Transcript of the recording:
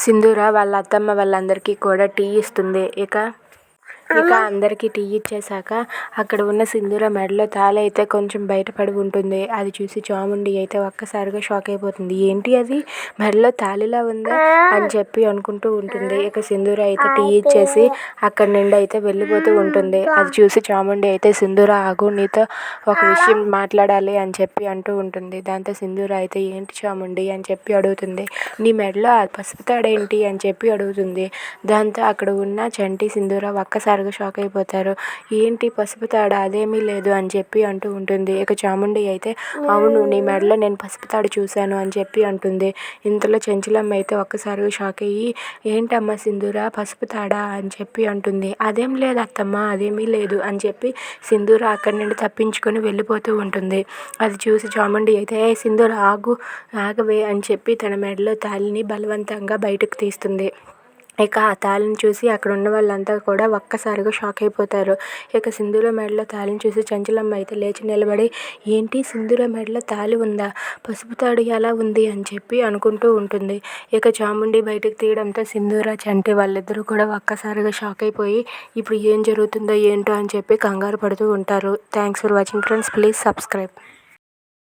సింధూర వాళ్ళ అత్తమ్మ వాళ్ళందరికీ కూడా టీ ఇస్తుంది. ఇక అందరికీ టీ ఇచ్చేసాక అక్కడ ఉన్న సింధూర మెడలో తాళి అయితే కొంచెం బయటపడి ఉంటుంది. అది చూసి చాముండి అయితే ఒక్కసారిగా షాక్ అయిపోతుంది. ఏంటి అది మెడలో తాళిలా ఉందా అని చెప్పి అనుకుంటూ ఉంటుంది. ఇక సింధూర అయితే టీ ఇచ్చేసి అక్కడి నుండి అయితే వెళ్ళిపోతూ ఉంటుంది. అది చూసి చాముండి అయితే సింధూర ఆగు, నీతో ఒక విషయం మాట్లాడాలి అని చెప్పి అంటూ ఉంటుంది. దాంతో సింధూర అయితే ఏంటి చాముండి అని చెప్పి అడుగుతుంది. నీ మెడలో ఆ పసుపు తాడేంటి అని చెప్పి అడుగుతుంది. దాంతో అక్కడ ఉన్న చంటి సింధూర ఒక్కసారిగా షాక్ అయిపోతారు. ఏంటి పసుపు తాడు, అదేమీ లేదు అని చెప్పి అంటూ ఉంటుంది. ఇక చాముండి అయితే అవును, నీ మెడలో నేను పసుపు తాడు చూశాను అని చెప్పి అంటుంది. ఇంతలో చెంచలమ్మ అయితే ఒక్కసారిగా షాక్ అయ్యి ఏంటమ్మా సింధూర పసుపు తాడా అని చెప్పి అంటుంది. అదేం లేదు అత్తమ్మ, అదేమీ లేదు అని చెప్పి సింధూర అక్కడి నుండి తప్పించుకొని వెళ్ళిపోతూ ఉంటుంది. అది చూసి చాముండి అయితే ఏ సింధూర ఆగవే అని చెప్పి తన మెడలో తాళిని బలవంతంగా బయటకు తీస్తుంది. ఇక ఆ తాళిని చూసి అక్కడ ఉన్న వాళ్ళంతా కూడా ఒక్కసారిగా షాక్ అయిపోతారు. ఇక సింధూర మెడలో తాళిని చూసి చంచలమ్మ అయితే లేచి నిలబడి ఏంటి సింధూర మెడలో తాళి ఉందా, పసుపు తాడు ఎలా ఉంది అని చెప్పి అనుకుంటూ ఉంటుంది. ఇక చాముండి బయటకు తీయడంతో సింధూర చంటి వాళ్ళిద్దరూ కూడా ఒక్కసారిగా షాక్ అయిపోయి ఇప్పుడు ఏం జరుగుతుందో ఏంటో అని చెప్పి కంగారు పడుతూ ఉంటారు. Thanks for watching friends, please subscribe.